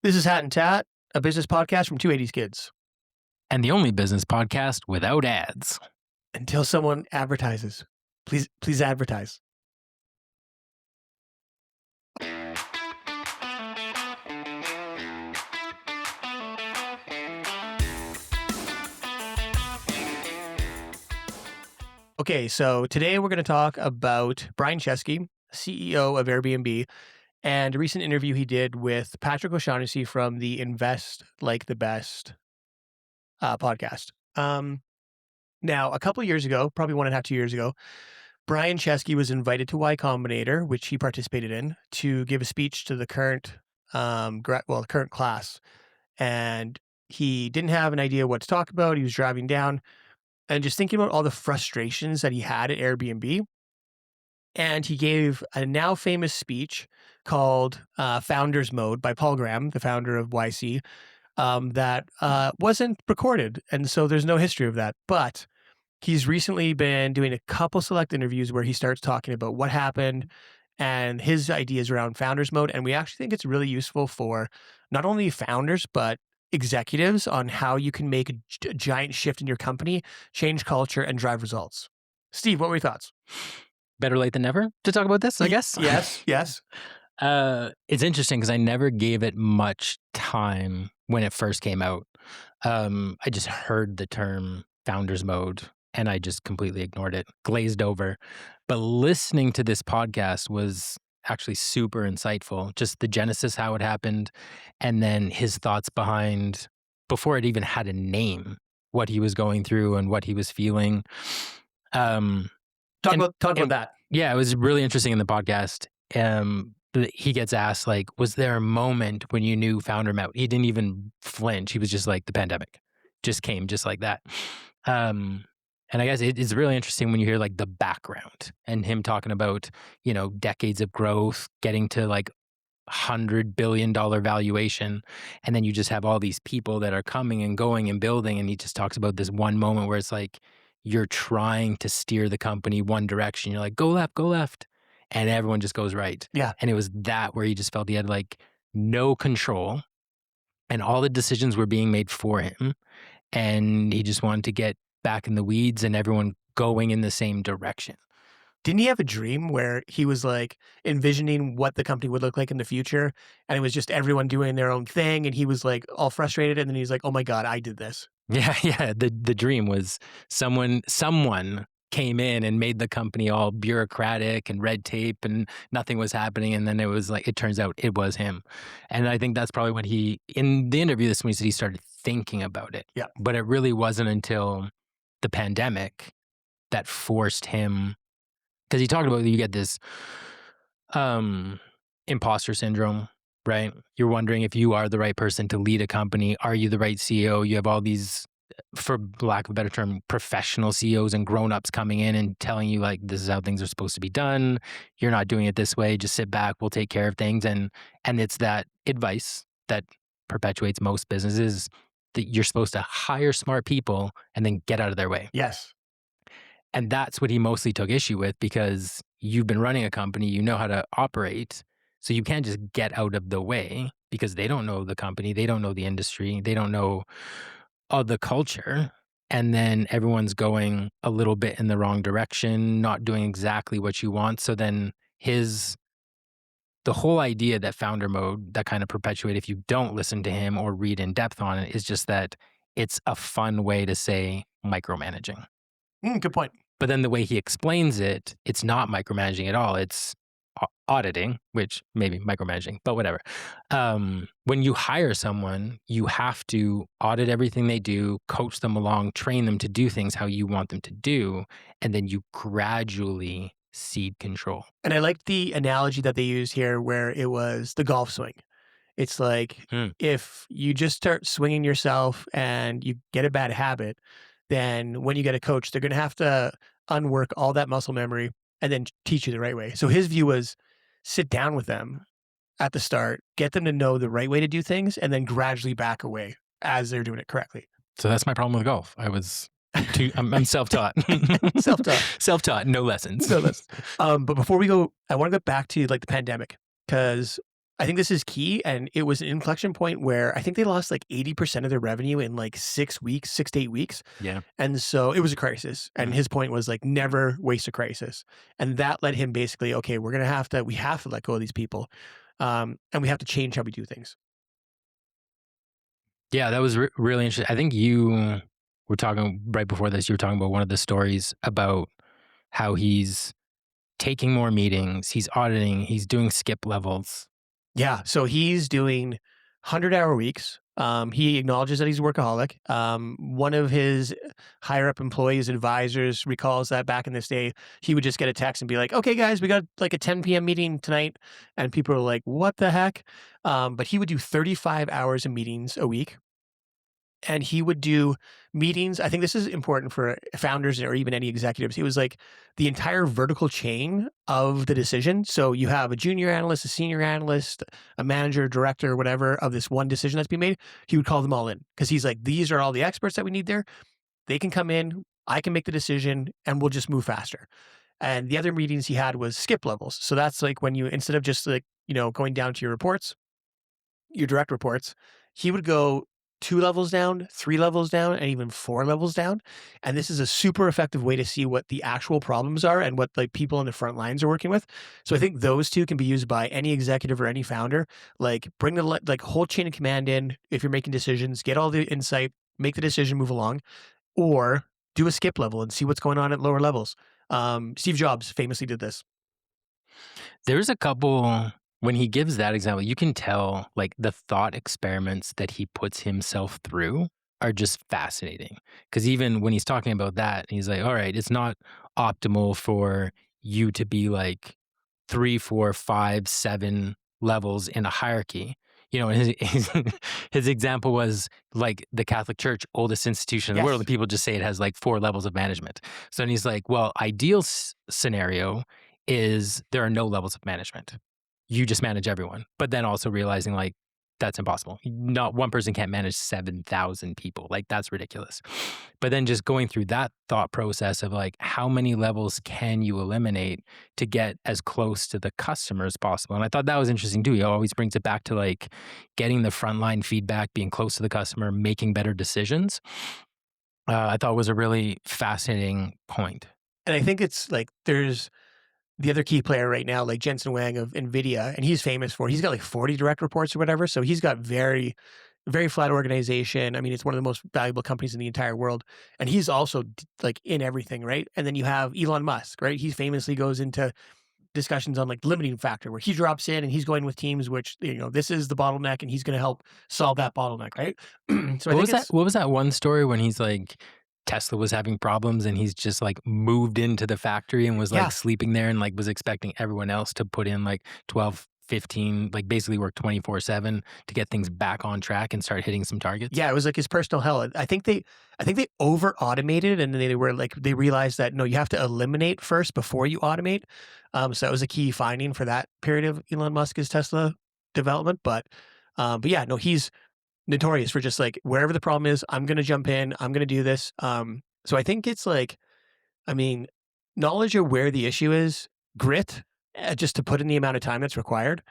This is Hat and Tat, a business podcast from two 80s kids. And the only business podcast without ads. Until someone advertises. Please advertise. Okay, so today we're going to talk about Brian Chesky, CEO of Airbnb, and a recent interview he did with Patrick O'Shaughnessy from the Invest Like the Best podcast. Now, a couple of years ago, probably 1.5, 2 years ago, Brian Chesky was invited to Y Combinator, which he participated in, to give a speech to the current class. And he didn't have an idea what to talk about. He was driving down and just thinking about all the frustrations that he had at Airbnb. And he gave a now famous speech called Founders Mode by Paul Graham, the founder of YC, that wasn't recorded. And so there's no history of that. But he's recently been doing a couple select interviews where he starts talking about what happened and his ideas around Founders Mode. And we actually think it's really useful for not only founders, but executives on how you can make a giant shift in your company, change culture, and drive results. Steve, what were your thoughts? Better late than never to talk about this, I guess. Yes. It's interesting because I never gave it much time when it first came out. I just heard the term Founders Mode and I just completely ignored it, glazed over. But listening to this podcast was actually super insightful. Just the genesis, how it happened, and then his thoughts behind, before it even had a name, what he was going through and what he was feeling. Talk about that. Yeah, it was really interesting in the podcast. He gets asked, like, was there a moment when you knew Founder Mode? He didn't even flinch. He was just like, the pandemic just came just like that. And I guess it's really interesting when you hear like the background and him talking about, decades of growth, getting to like $100 billion valuation. And then you just have all these people that are coming and going and building. And he just talks about this one moment where it's like, you're trying to steer the company one direction. You're like, go left. And everyone just goes right. Yeah. And it was that where he just felt he had like no control and all the decisions were being made for him. And he just wanted to get back in the weeds and everyone going in the same direction. Didn't he have a dream where he was like envisioning what the company would look like in the future? And it was just everyone doing their own thing. And he was like all frustrated. And then he's like, oh my God, I did this. Yeah. The dream was someone came in and made the company all bureaucratic and red tape and nothing was happening. And then it was like, it turns out it was him. And I think that's probably when in the interview this week, he started thinking about it. Yeah. But it really wasn't until the pandemic that forced him, because he talked about you get this imposter syndrome, right? You're wondering if you are the right person to lead a company. Are you the right CEO? You have all these, for lack of a better term, professional CEOs and grown-ups coming in and telling you like, this is how things are supposed to be done. You're not doing it this way. Just sit back. We'll take care of things. And it's that advice that perpetuates most businesses, that you're supposed to hire smart people and then get out of their way. Yes. And that's what he mostly took issue with, because you've been running a company, you know how to operate. So you can't just get out of the way because they don't know the company. They don't know the industry. They don't know all the culture. And then everyone's going a little bit in the wrong direction, not doing exactly what you want. So then the whole idea that Founder Mode, that kind of perpetuate if you don't listen to him or read in depth on it, is just that it's a fun way to say micromanaging. Good point. But then the way he explains it, it's not micromanaging at all. It's auditing, which maybe micromanaging, but whatever. When you hire someone, you have to audit everything they do, coach them along, train them to do things how you want them to do, and then you gradually cede control. And I like the analogy that they used here where it was the golf swing. It's like if you just start swinging yourself and you get a bad habit, then when you get a coach, they're going to have to unwork all that muscle memory and then teach you the right way. So his view was sit down with them at the start, get them to know the right way to do things, and then gradually back away as they're doing it correctly. So that's my problem with golf. I'm self-taught. Self-taught, no lessons. But before we go, I want to go back to like the pandemic, because I think this is key, and it was an inflection point where I think they lost like 80% of their revenue in like 6 weeks, 6 to 8 weeks. Yeah. And so it was a crisis. And Mhm. his point was like, never waste a crisis. And that led him basically, okay, we have to let go of these people. And we have to change how we do things. Yeah, that was really interesting. I think you were talking right before this, you were talking about one of the stories about how he's taking more meetings, he's auditing, he's doing skip levels. Yeah. So he's doing 100-hour weeks. He acknowledges that he's a workaholic. One of his higher up employees, advisors, recalls that back in this day, he would just get a text and be like, okay, guys, we got like a 10 p.m. meeting tonight. And people are like, what the heck? But he would do 35 hours of meetings a week. And he would do meetings. I think this is important for founders or even any executives. It was like the entire vertical chain of the decision. So you have a junior analyst, a senior analyst, a manager, director, whatever of this one decision that's being made. He would call them all in because he's like, these are all the experts that we need there. They can come in. I can make the decision and we'll just move faster. And the other meetings he had was skip levels. So that's like when you, instead of just like, going down to your reports, your direct reports, he would go 2 levels down, 3 levels down, and even 4 levels down. And this is a super effective way to see what the actual problems are and what like people on the front lines are working with. So I think those two can be used by any executive or any founder. Like bring the like whole chain of command in if you're making decisions, get all the insight, make the decision move along, or do a skip level and see what's going on at lower levels. Steve Jobs famously did this. There's a couple when he gives that example, you can tell like the thought experiments that he puts himself through are just fascinating. Because even when he's talking about that, he's like, all right, it's not optimal for you to be like 3, 4, 5, 7 levels in a hierarchy. And his example was like the Catholic Church, oldest institution in the world, Yes. and people just say it has like 4 levels of management. So then he's like, well, ideal scenario is there are no levels of management. You just manage everyone. But then also realizing like that's impossible. Not one person can't manage 7,000 people. Like that's ridiculous. But then just going through that thought process of like how many levels can you eliminate to get as close to the customer as possible. And I thought that was interesting too. He always brings it back to like getting the frontline feedback, being close to the customer, making better decisions. I thought was a really fascinating point. And I think it's like there's the other key player right now, like Jensen Wang of NVIDIA, and he's famous for, he's got like 40 direct reports or whatever. So he's got very flat organization. I mean, it's one of the most valuable companies in the entire world. And he's also like in everything, right? And then you have Elon Musk, right? He famously goes into discussions on like limiting factor where he drops in and he's going with teams, which, this is the bottleneck and he's going to help solve that bottleneck, right? So I think it's, What was that one story when he's like Tesla was having problems and he's just like moved into the factory and was yeah, like sleeping there and like was expecting everyone else to put in like 12, 15, like basically work 24/7 to get things back on track and start hitting some targets? yeah, it was like his personal hell. I think they over automated and then they were like, they realized that no, you have to eliminate first before you automate. So that was a key finding for that period of Elon Musk's Tesla development. But yeah, no, he's notorious for just like wherever the problem is, I'm going to jump in, I'm going to do this. So I think it's like, I mean, knowledge of where the issue is, grit, just to put in the amount of time that's required.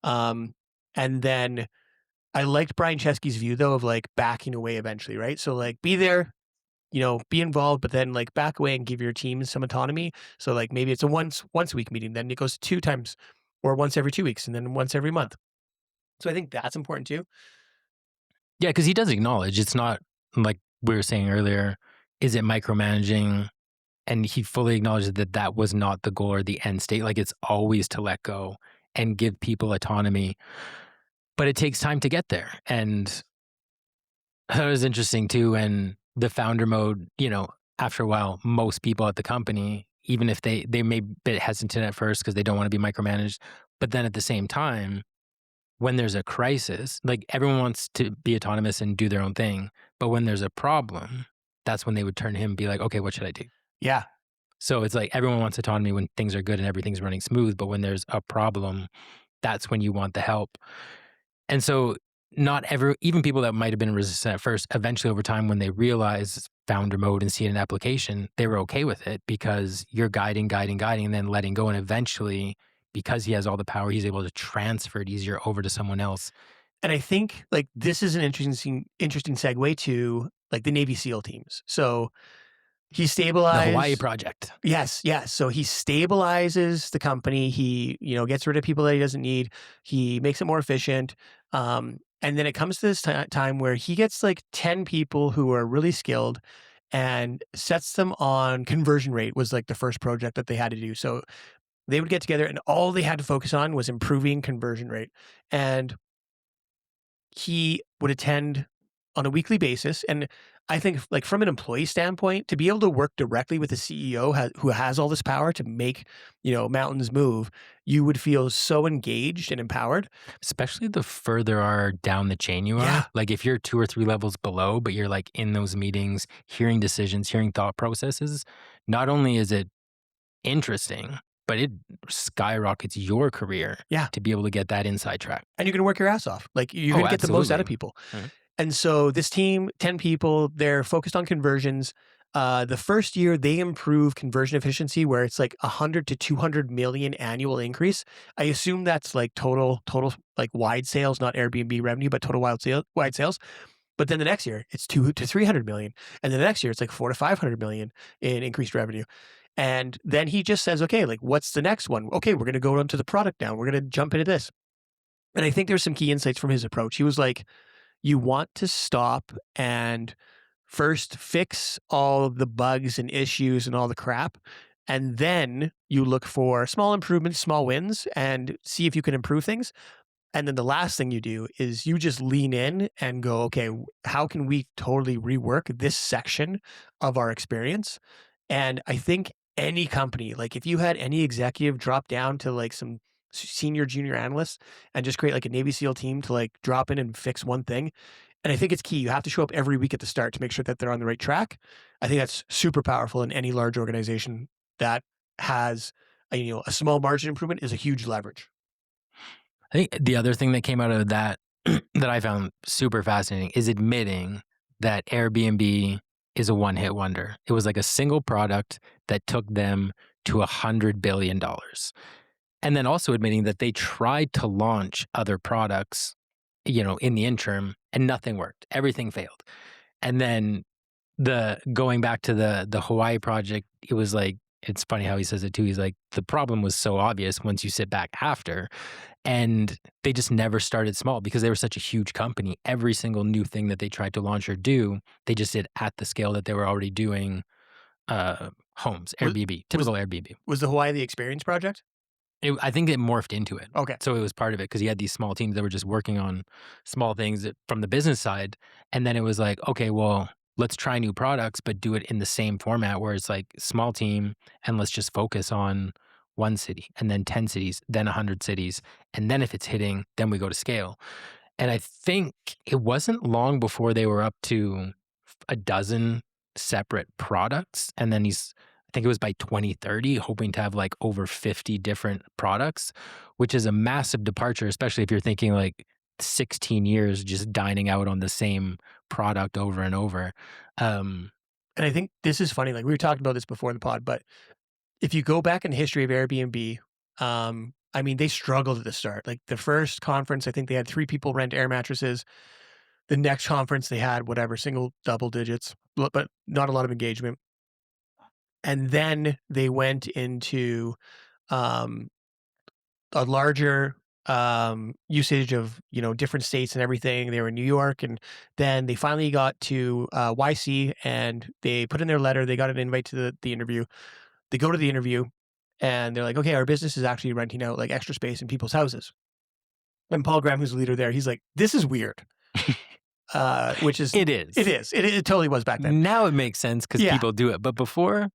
Um, and then I liked Brian Chesky's view though of like backing away eventually, right? So like be there, be involved, but then like back away and give your team some autonomy. So like maybe it's a once a week meeting, then it goes to 2 times or once every 2 weeks and then once every month. So I think that's important too. Yeah, because he does acknowledge it's not like we were saying earlier, is it micromanaging? And he fully acknowledged that that was not the goal or the end state. Like it's always to let go and give people autonomy, but it takes time to get there. And that was interesting too. And the founder mode, after a while, most people at the company, even if they may be a bit hesitant at first because they don't want to be micromanaged, but then at the same time, when there's a crisis, like everyone wants to be autonomous and do their own thing. But when there's a problem, that's when they would turn to him and be like, okay, what should I do? Yeah. So it's like everyone wants autonomy when things are good and everything's running smooth. But when there's a problem, that's when you want the help. And so even people that might have been resistant at first, eventually over time, when they realize founder mode and see it in application, they were okay with it because you're guiding, and then letting go. And eventually because he has all the power, he's able to transfer it easier over to someone else. And I think like this is an interesting segue to like the Navy SEAL teams. So he The Hawaii stabilized. project. Yes, yes. So he stabilizes the company. He, gets rid of people that he doesn't need. He makes it more efficient. And then it comes to this time where he gets like 10 people who are really skilled and sets them on conversion rate was like the first project that they had to do. So they would get together and all they had to focus on was improving conversion rate. And he would attend on a weekly basis. And I think, like from an employee standpoint, to be able to work directly with the CEO who has all this power to make mountains move, you would feel so engaged and empowered. Especially the further are down the chain you are. Yeah, Like if you're 2 or 3 levels below, but you're like in those meetings, hearing decisions, hearing thought processes, not only is it interesting, but it skyrockets your career yeah, to be able to get that inside track. and you're going to work your ass off. Like you're Oh, going to get the most out of absolutely. people. Mhm. And so this team, 10 people, they're focused on conversions. The first year they improve conversion efficiency where it's like 100 to 200 million annual increase. I assume that's like total like wide sales, not Airbnb revenue, but total wide sales. But then the next year it's 2 to 300 million. And then the next year it's like 4 to 500 million in increased revenue. And then he just says, okay, like what's the next one? Okay, we're going to go onto the product now. We're going to jump into this. And I think there's some key insights from his approach. He was like, you want to stop and first fix all of the bugs and issues and all the crap. And then you look for small improvements, small wins, and see if you can improve things. And then the last thing you do is you just lean in and go, okay, how can we totally rework this section of our experience? And I think any company, like if you had any executive drop down to like some senior junior analysts and just create like a Navy SEAL team to like drop in and fix one thing. And I think it's key. You have to show up every week at the start to make sure that they're on the right track. I think that's super powerful in any large organization that has a small margin improvement is a huge leverage. I think the other thing that came out of that that I found super fascinating is admitting that Airbnb is a one-hit wonder. It was like a single product that took them to $100 billion. And then also admitting that they tried to launch other products, in the interim, and nothing worked. Everything failed. And then the going back to the Hawaii project, it was like, it's funny how he says it too. He's like, the problem was so obvious once you sit back after. And they just never started small because they were such a huge company. Every single new thing that they tried to launch or do, they just did at the scale that they were already doing homes, Was Airbnb, was typical Airbnb. was the Hawaii the Experience project? I think it morphed into it. Okay. So it was part of it because he had these small teams that were just working on small things from the business side. And then it was like, okay, well, let's try new products, but do it in the same format where it's like small team and let's just focus on one city and then 10 cities, then 100 cities. And then if it's hitting, then we go to scale. And I think it wasn't long before they were up to a dozen separate products. And then I think it was by 2030, hoping to have like over 50 different products, which is a massive departure, especially if you're thinking like 16 years just dining out on the same product over and over. Um, And I think this is funny. Like we were talking about this before the pod, but if you go back in the history of Airbnb, I mean, they struggled at the start. Like the first conference, I think they had 3 people rent air mattresses. The next conference, they had whatever, single, double digits, but not a lot of engagement. And then they went into um, a larger usage of different states and everything. They were in New York, and then they finally got to YC, and they put in their letter. They got an invite to the interview. They go to the interview, and they're like, "Okay, our business is actually renting out like extra space in people's houses." And Paul Graham, who's the leader there, he's like, "This is weird," which is it is. it is it totally was back then. Now it makes sense because Yeah. people do it. But before,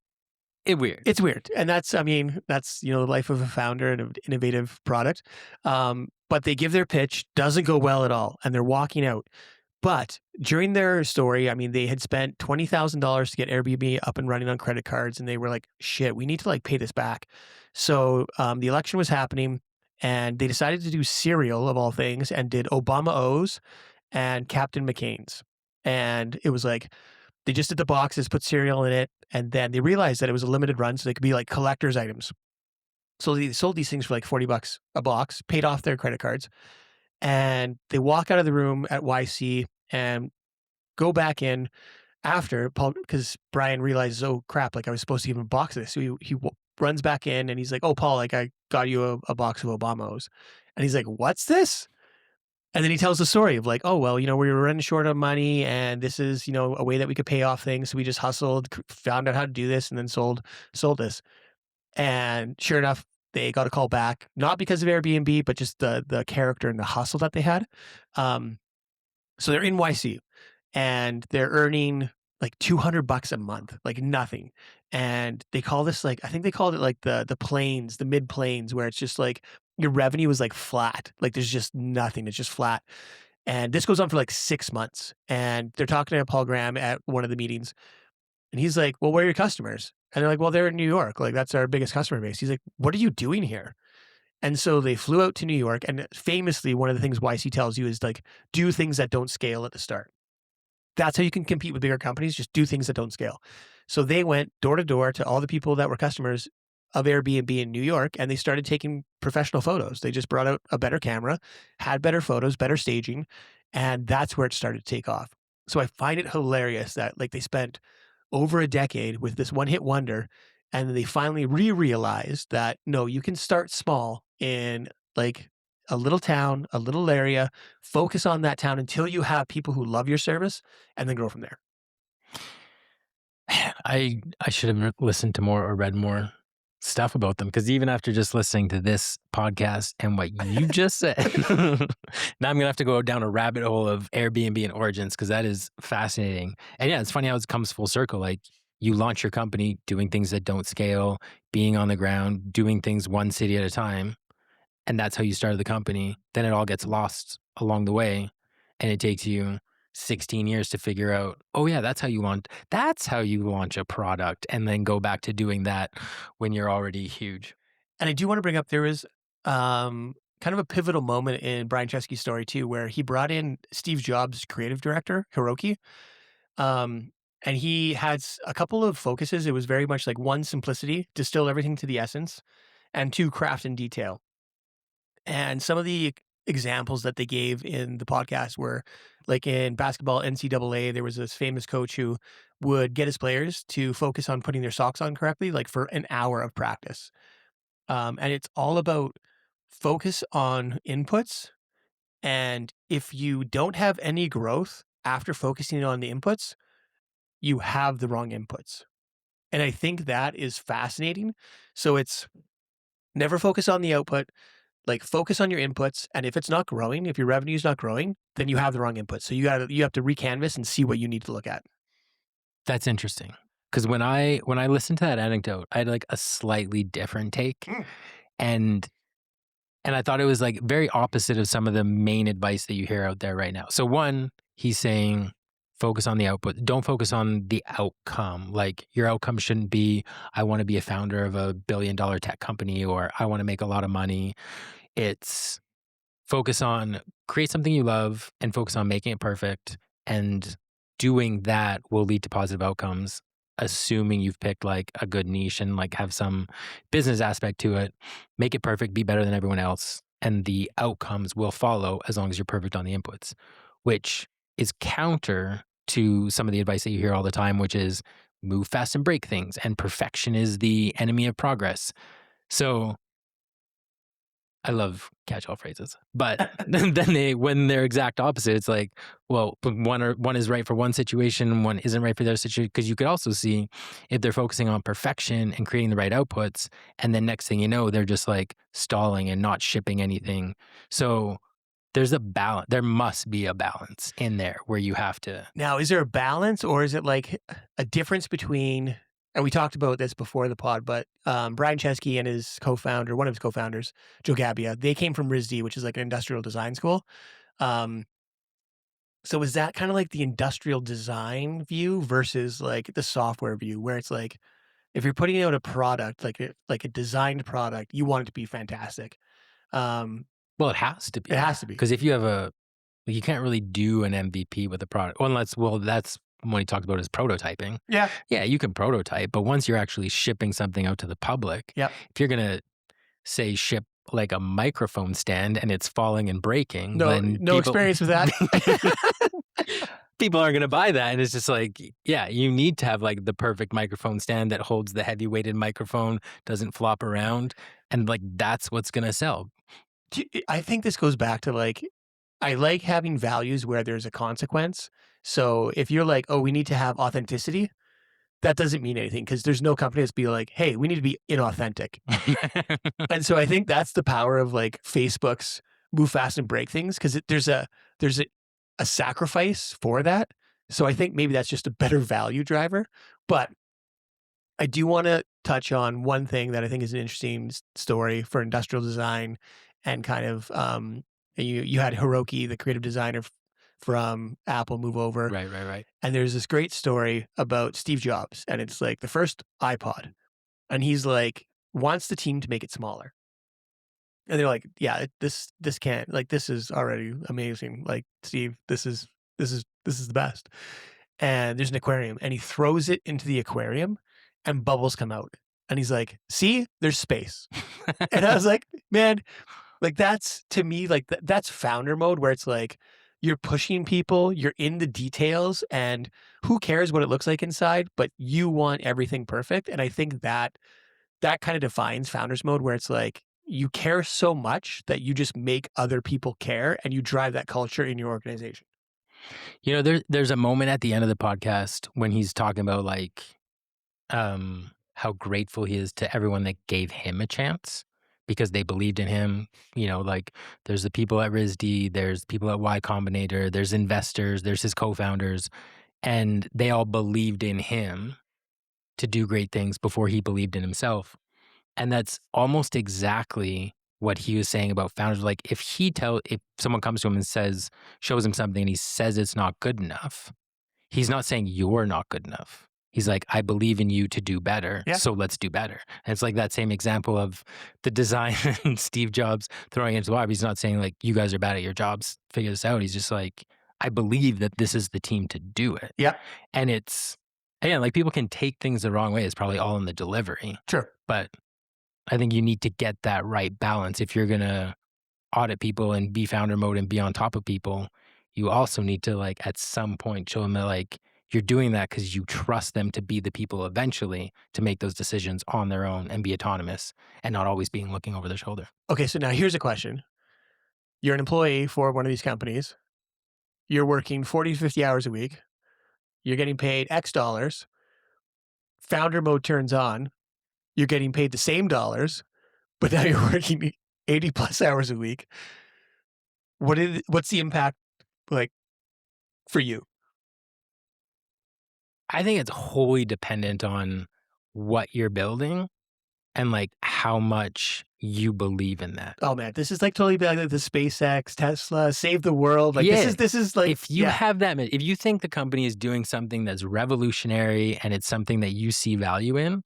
it weird. It's weird, and that's I mean, that's, the life of a founder and an innovative product, but they give their pitch, doesn't go well at all, and they're walking out. But during their story, I mean, they had spent $20,000 to get Airbnb up and running on credit cards, and they were like, "Shit, we need to, like, pay this back." So, the election was happening, and they decided to do cereal, of all things, and did Obama O's and Captain McCain's, and it was like they just did the boxes, put cereal in it, and then they realized that it was a limited run, so they could be like collector's items. So they sold these things for like $40 a box, paid off their credit cards, and they walk out of the room at YC and go back in after Paul, because Brian realizes, oh crap, like I was supposed to give him a box of this. So runs back in and he's like, oh, Paul, like I got you a box of Obamos. And he's like, what's this? And then he tells the story of like, oh, well, we were running short on money and this is, a way that we could pay off things. So we just hustled, found out how to do this and then sold this. And sure enough, they got a call back, not because of Airbnb, but just the character and the hustle that they had. Um, so they're in YC and they're earning like $200 a month, like nothing. And they call this like, I think they called it like the planes, the mid planes, where it's just like your revenue is like flat. Like there's just nothing. It's just flat. And this goes on for like 6 months. And they're talking to Paul Graham at one of the meetings. And he's like, well, where are your customers? And they're like, well, they're in New York. Like that's our biggest customer base. He's like, what are you doing here? And so they flew out to New York. And famously, one of the things YC tells you is like, do things that don't scale at the start. That's how you can compete with bigger companies. Just do things that don't scale. So they went door to door to all the people that were customers of Airbnb in New York, and they started taking professional photos. They just brought out a better camera, had better photos, better staging, and that's where it started to take off. So I find it hilarious that like they spent over a decade with this one hit wonder, and then they finally realized that no, you can start small in like a little town, a little area, focus on that town until you have people who love your service and then grow from there. I should have listened to more or read more stuff about them, because even after just listening to this podcast and what you just said, now I'm gonna have to go down a rabbit hole of Airbnb and origins, because that is fascinating. And yeah, it's funny how it comes full circle. Like you launch your company doing things that don't scale, being on the ground, doing things one city at a time, and that's how you started the company. Then it all gets lost along the way, and it takes you 16 years to figure out, oh yeah, that's how you launch a product, and then go back to doing that when you're already huge. And I do want to bring up there is kind of a pivotal moment in Brian Chesky's story too, where he brought in Steve Jobs' creative director, Hiroki. Um, and he had a couple of focuses. It was very much like one, simplicity, distill everything to the essence, and two, craft and detail. And some of the examples that they gave in the podcast were like in basketball NCAA, there was this famous coach who would get his players to focus on putting their socks on correctly, like for an hour of practice. And it's all about focus on inputs. And if you don't have any growth after focusing on the inputs, you have the wrong inputs. And I think that is fascinating. So it's never focus on the output, like focus on your inputs. And if it's not growing, if your revenue is not growing, then you have the wrong inputs. So you have to recanvas and see what you need to look at. That's interesting, because when I listened to that anecdote, I had like a slightly different take, Mm. and and I thought it was like very opposite of some of the main advice that you hear out there right now. So one, he's saying focus on the output. Don't focus on the outcome. Like your outcome shouldn't be, I want to be a founder of a $1 billion tech company, or I want to make a lot of money. It's focus on create something you love and focus on making it perfect. And doing that will lead to positive outcomes, assuming you've picked like a good niche and like have some business aspect to it. Make it perfect, be better than everyone else, and the outcomes will follow as long as you're perfect on the inputs, which is counter to some of the advice that you hear all the time, which is move fast and break things, and perfection is the enemy of progress. So I love catch-all phrases, but then when they're exact opposite, it's like, well, but one is right for one situation, one isn't right for their situation. Because you could also see if they're focusing on perfection and creating the right outputs, and then next thing you know, they're just like stalling and not shipping anything. So there's a balance. There must be a balance in there where you have to. Now, is there a balance or is it like a difference between, and we talked about this before the pod, but Brian Chesky and his co-founder, one of his co-founders, Joe Gabbia, they came from RISD, which is like an industrial design school. Um, so is that kind of like the industrial design view versus like the software view, where it's like, if you're putting out a product, like a designed product, you want it to be fantastic. Um, Well, it has to it be, has to be. because if you have like, you can't really do an MVP with a product. Well, that's when he talked about his prototyping. Yeah. Yeah, you can prototype, but once you're actually shipping something out to the public, Yep. if you're gonna say ship like a microphone stand and it's falling and breaking, No, then no experience with that. people aren't gonna buy that. And it's just like, yeah, you need to have like the perfect microphone stand that holds the heavy weighted microphone, doesn't flop around, and like that's what's gonna sell. I think this goes back to like, I like having values where there's a consequence. So if you're like, oh, we need to have authenticity, that doesn't mean anything because there's no company that's be like, hey, we need to be inauthentic. And so I think that's the power of like Facebook's move fast and break things because there's a sacrifice for that. So I think maybe that's just a better value driver. But I do want to touch on one thing that I think is an interesting story for industrial design and kind of you had Hiroki, the creative designer from Apple, move over, Right, right, right. and there's this great story about Steve Jobs, and it's like the first iPod, and he's like wants the team to make it smaller. And they're like, "Yeah, this can't like this is already amazing. Like, Steve, this is the best." And there's an aquarium, and he throws it into the aquarium, and bubbles come out. And he's like, "See, there's space." And I was like, "Man, like that's to me like that's founder mode where it's like you're pushing people, you're in the details, and who cares what it looks like inside, but you want everything perfect." And I think that kind of defines founders mode where it's like you care so much that you just make other people care and you drive that culture in your organization. You know, there's a moment at the end of the podcast when he's talking about like how grateful he is to everyone that gave him a chance because they believed in him. You know, like there's the people at RISD, there's people at Y Combinator, there's investors, there's his co-founders, and they all believed in him to do great things before he believed in himself. And that's almost exactly what he was saying about founders. Like if someone comes to him and shows him something and he says it's not good enough, he's not saying you're not good enough. He's like, I believe in you to do better, Yeah. so let's do better. And it's like that same example of the design and Steve Jobs throwing it into the wire. He's not saying like, you guys are bad at your jobs, figure this out. He's just like, I believe that this is the team to do it. Yeah. And it's, again, like people can take things the wrong way. It's probably all in the delivery. Sure. But I think you need to get that right balance. If you're going to audit people and be founder mode and be on top of people, you also need to like at some point show them that like you're doing that because you trust them to be the people eventually to make those decisions on their own and be autonomous and not always being looking over their shoulder. Okay. So now here's a question. You're an employee for one of these companies. You're working 40 to 50 hours a week. You're getting paid X dollars. Founder mode turns on. You're getting paid the same dollars, but now you're working 80 plus hours a week. What's the impact like for you? I think it's wholly dependent on what you're building and like how much you believe in that. Oh man, this is like totally like the SpaceX, Tesla, save the world. Like Yeah. this is like If you have that, if you think the company is doing something that's revolutionary and it's something that you see value in,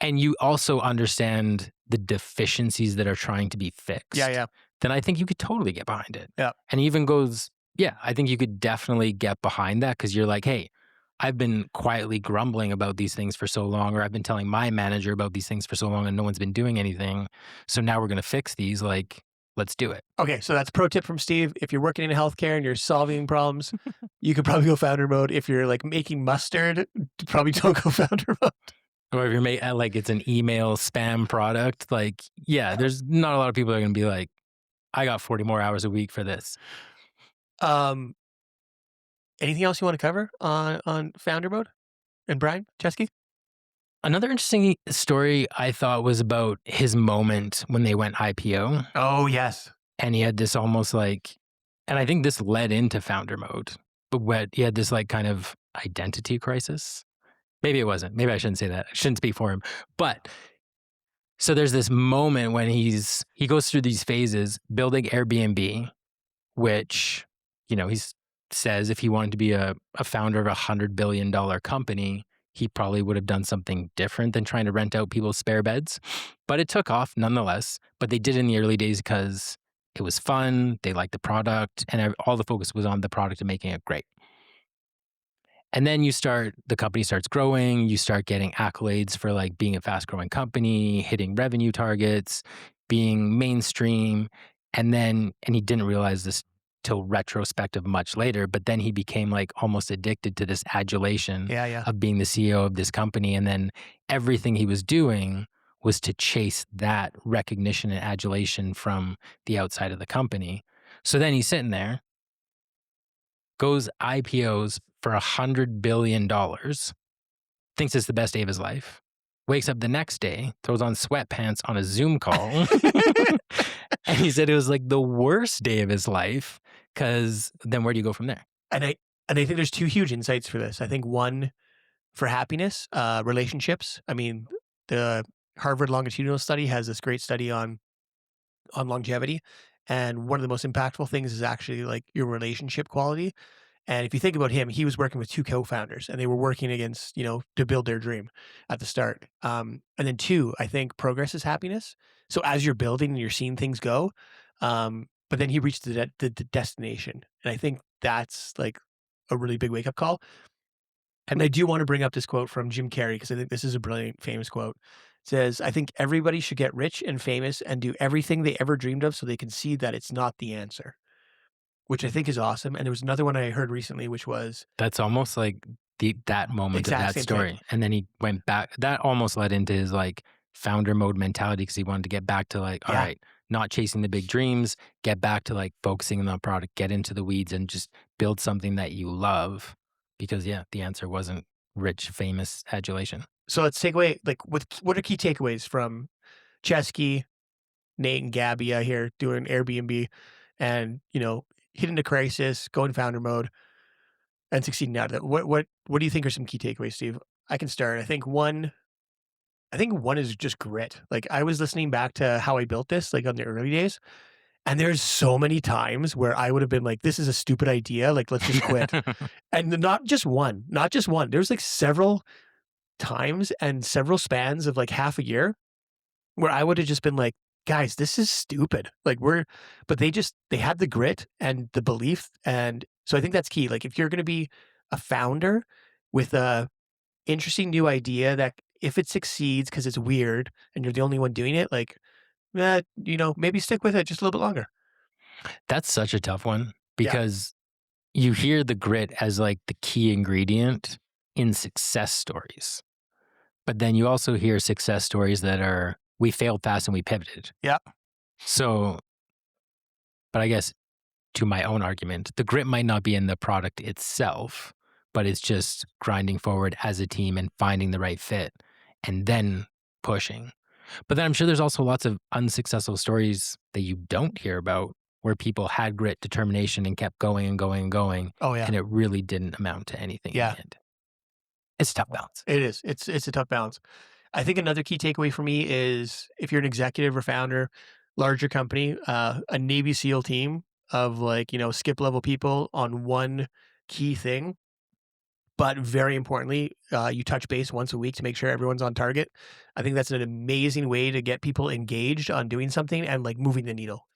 and you also understand the deficiencies that are trying to be fixed, yeah. then I think you could totally get behind it. Yeah. And he even goes, yeah, I think you could definitely get behind that because you're like, hey, I've been quietly grumbling about these things for so long, or I've been telling my manager about these things for so long and no one's been doing anything. So now we're going to fix these. Like, let's do it. Okay, so that's pro tip from Steve. If you're working in healthcare and you're solving problems, you could probably go founder mode. If you're like making mustard, probably don't go founder mode. Or if you're like it's an email spam product, like, yeah, there's not a lot of people that are going to be like, I got 40 more hours a week for this. Anything else you want to cover on founder mode and Brian Chesky? Another interesting story I thought was about his moment when they went IPO. Oh yes. And he had this almost like, and I think this led into founder mode, but what he had this like kind of identity crisis. Maybe it wasn't. Maybe I shouldn't say that. I shouldn't speak for him. But so there's this moment when he goes through these phases, building Airbnb, which, you know, he says if he wanted to be a founder of $100 billion company, he probably would have done something different than trying to rent out people's spare beds. But it took off nonetheless. But they did it in the early days because it was fun. They liked the product and all the focus was on the product and making it great. And then the company starts growing, you start getting accolades for like being a fast growing company, hitting revenue targets, being mainstream. And he didn't realize this till retrospective much later, but then he became like almost addicted to this adulation Yeah, yeah. of being the CEO of this company. And then everything he was doing was to chase that recognition and adulation from the outside of the company. So then he's sitting there, goes IPOs for $100 billion, thinks it's the best day of his life, wakes up the next day, throws on sweatpants on a Zoom call. And he said it was like the worst day of his life, because then where do you go from there? And I think there's two huge insights for this. I think one for happiness, relationships. I mean, the Harvard longitudinal study has this great study on longevity, and one of the most impactful things is actually like your relationship quality. And if you think about him, he was working with two co-founders, and they were working against, to build their dream at the start. And then two, I think progress is happiness. So as you're building and you're seeing things go, but then he reached the destination, and I think that's like a really big wake up call. And I do want to bring up this quote from Jim Carrey because I think this is a brilliant, famous quote. It says, "I think everybody should get rich and famous and do everything they ever dreamed of so they can see that it's not the answer." Which I think is awesome. And there was another one I heard recently, which was That's almost like that moment of exact that same thing. story. And then he went back. That almost led into his like founder mode mentality, because he wanted to get back to like, all Yeah. right, not chasing the big dreams, get back to like focusing on the product, get into the weeds and just build something that you love. Because yeah, the answer wasn't rich, famous adulation. So let's take away like what are key takeaways from Chesky, Nate, and Gabby out here doing Airbnb and hitting the crisis, going founder mode, and succeeding out of it. What do you think are some key takeaways, Steve? I can start. I think one is just grit. Like I was listening back to how I built this, like on the early days, and there's so many times where I would have been like, "This is a stupid idea. Like, let's just quit." And not just one, not just one. There's like several times and several spans of like half a year where I would have just been like, "Guys, this is stupid." Like but they had the grit and the belief, and so I think that's key. Like if you're going to be a founder with a interesting new idea that if it succeeds because it's weird and you're the only one doing it, like, maybe stick with it just a little bit longer. That's such a tough one, Yeah. because you hear the grit as like the key ingredient in success stories. But then you also hear success stories that are, we failed fast and we pivoted. Yeah. So, but I guess to my own argument, the grit might not be in the product itself, but it's just grinding forward as a team and finding the right fit and then pushing. But then I'm sure there's also lots of unsuccessful stories that you don't hear about, where people had grit, determination, and kept going and going and going, Oh yeah. and it really didn't amount to anything in Yeah. the end. It's a tough balance. It is. It's a tough balance. I think another key takeaway for me is if you're an executive or founder, larger company, a Navy SEAL team of like, skip level people on one key thing. But very importantly, you touch base once a week to make sure everyone's on target. I think that's an amazing way to get people engaged on doing something and like moving the needle.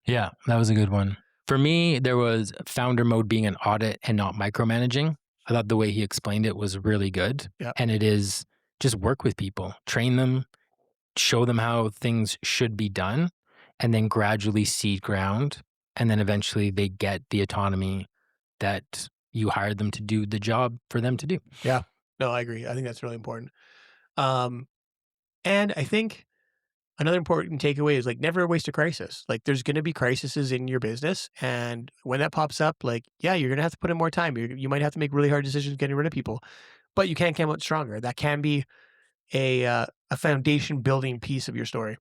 Yeah, that was a good one. For me, there was founder mode being an audit and not micromanaging. I thought the way he explained it was really good. Yeah. And it is just work with people, train them, show them how things should be done, and then gradually seed ground. And then eventually they get the autonomy that you hired them to do the job for them to do. Yeah. No, I agree. I think that's really important. Um, and I think another important takeaway is like never waste a crisis. Like there's going to be crises in your business. And when that pops up, like, yeah, you're going to have to put in more time. You might have to make really hard decisions getting rid of people, but you can come out stronger. That can be a foundation building piece of your story.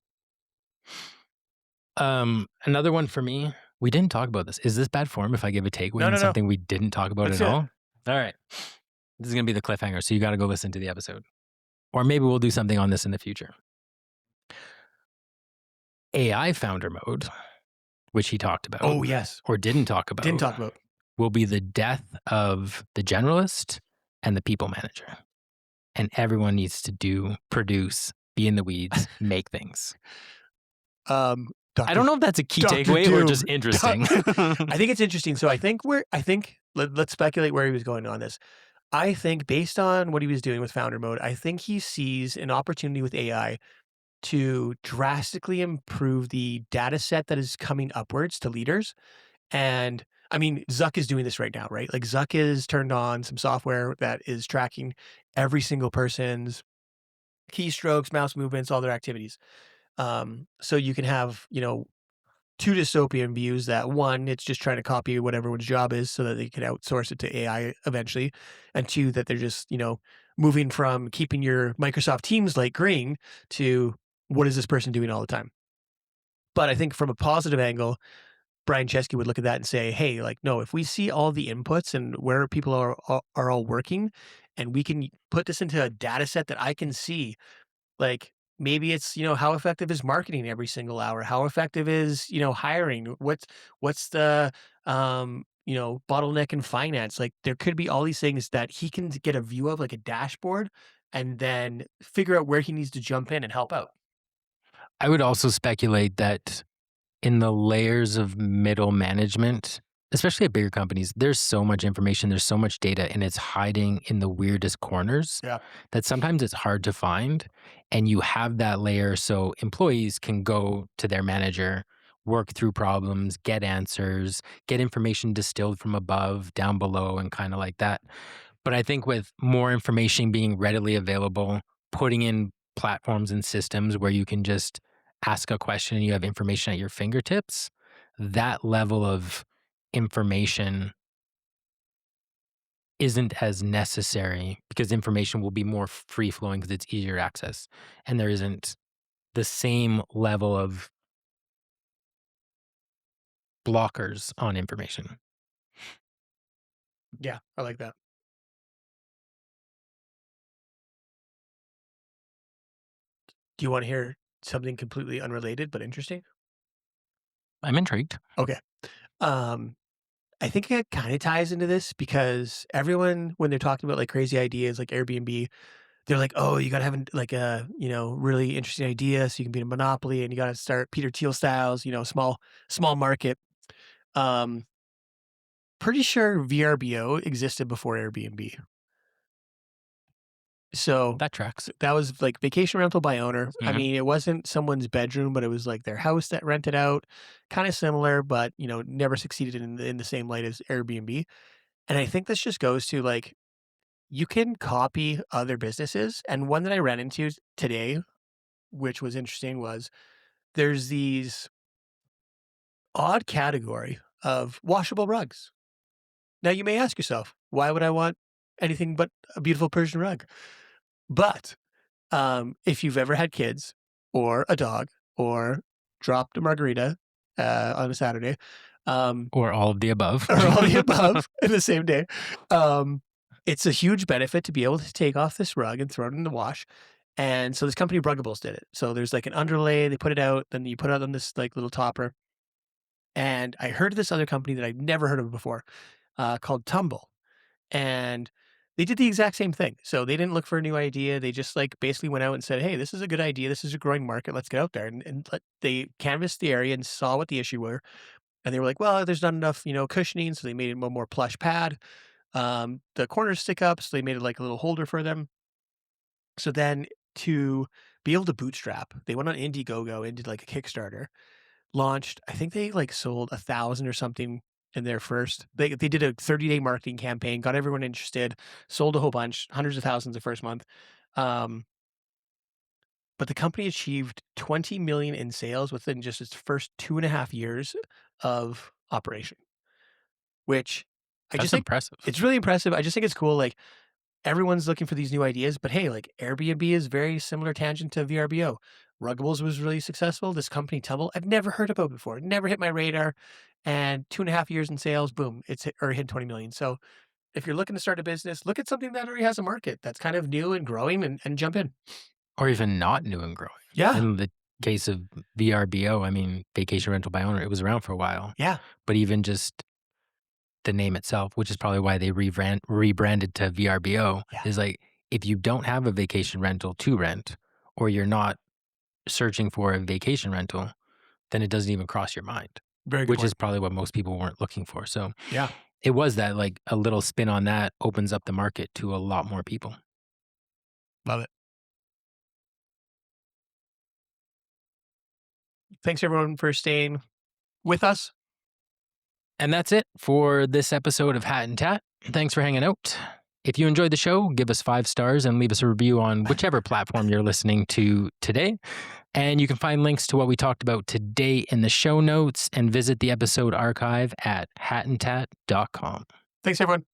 Another one for me, we didn't talk about this. Is this bad form if I give a takeaway No, on no, no. something we didn't talk about That's at it. all? All right. This is going to be the cliffhanger, so you got to go listen to the episode. Or maybe we'll do something on this in the future. AI founder mode, which he talked about. Oh, yes. Or didn't talk about. Didn't talk about. Will be the death of the generalist and the people manager. And everyone needs to produce, be in the weeds, make things. I don't know if that's a key Dr. takeaway or Doom. just interesting. I think it's interesting. So I think let's speculate where he was going on this. I think based on what he was doing with founder mode, I think he sees an opportunity with AI to drastically improve the data set that is coming upwards to leaders. And I mean, Zuck is doing this right now, right? Like Zuck is turned on some software that is tracking every single person's keystrokes, mouse movements, all their activities. So you can have, two dystopian views that one, it's just trying to copy what everyone's job is so that they can outsource it to AI eventually. And two, that they're just, moving from keeping your Microsoft Teams light green to what is this person doing all the time? But I think from a positive angle, Brian Chesky would look at that and say, "Hey, like, no, if we see all the inputs and where people are all working, and we can put this into a data set that I can see, like maybe it's how effective is marketing every single hour? How effective is hiring? What's the bottleneck in finance? Like there could be all these things that he can get a view of, like a dashboard, and then figure out where he needs to jump in and help out." I would also speculate that in the layers of middle management, especially at bigger companies, there's so much information, there's so much data, and it's hiding in the weirdest corners Yeah. that sometimes it's hard to find. And you have that layer so employees can go to their manager, work through problems, get answers, get information distilled from above, down below, and kind of like that. But I think with more information being readily available, putting in platforms and systems where you can just ask a question and you have information at your fingertips, that level of information isn't as necessary because information will be more free flowing because it's easier access. And there isn't the same level of blockers on information. Yeah, I like that. Do you want to hear something completely unrelated but interesting? I'm intrigued. Okay. Um, I think it kind of ties into this because everyone, when they're talking about like crazy ideas like Airbnb, they're like, "Oh, you gotta have like a really interesting idea so you can be a monopoly, and you gotta start Peter Thiel styles, small market." Um, Pretty sure VRBO existed before Airbnb. So That tracks. that was like vacation rental by owner. I Mhm. mean, it wasn't someone's bedroom, but it was like their house that rented out. Kind of similar, but never succeeded in the same light as Airbnb. And I think this just goes to like you can copy other businesses. And one that I ran into today, which was interesting, was there's these odd category of washable rugs. Now you may ask yourself, why would I want anything but a beautiful Persian rug? But if you've ever had kids or a dog or dropped a margarita on a Saturday, um, Or all of the above. or all the above in the same day, um, it's a huge benefit to be able to take off this rug and throw it in the wash. And so this company Bruggables did it. So there's like an underlay, they put it out, then you put it on this like little topper. And I heard of this other company that I'd never heard of before, called Tumble. And they did the exact same thing. So they didn't look for a new idea. They just like basically went out and said, "Hey, this is a good idea. This is a growing market. Let's get out there." And they canvassed the area and saw what the issue were. And they were like, "Well, there's not enough, cushioning." So they made it a more plush pad. The corners stick up. So they made it like a little holder for them. So then to be able to bootstrap, they went on Indiegogo and did like a Kickstarter, launched, I think they like sold 1,000 or something in their first. They did a 30-day marketing campaign, got everyone interested, sold a whole bunch, hundreds of thousands the first month. Um, but the company achieved 20 million in sales within just its first 2.5 years of operation, which I just That's think impressive. it's really impressive. I just think it's cool. Like everyone's looking for these new ideas, but hey, like Airbnb is very similar tangent to VRBO. Ruggables was really successful. This company Tumble, I've never heard about before. Never hit my radar. And 2.5 years in sales, boom, it's hit 20 million. So if you're looking to start a business, look at something that already has a market that's kind of new and growing, and jump in. Or even not new and growing. Yeah. In the case of VRBO, I mean, vacation rental by owner, it was around for a while. Yeah. But even just the name itself, which is probably why they rebranded to VRBO, Yeah. is like if you don't have a vacation rental to rent, or you're not searching for a vacation rental, then it doesn't even cross your mind, Very good which is point. probably what most people weren't looking for. So Yeah. it was that like a little spin on that opens up the market to a lot more people. Love it. Thanks everyone for staying with us. And that's it for this episode of Hat and Tat. Thanks for hanging out. If you enjoyed the show, give us 5 stars and leave us a review on whichever platform you're listening to today. And you can find links to what we talked about today in the show notes and visit the episode archive at hatandtat.com. Thanks everyone.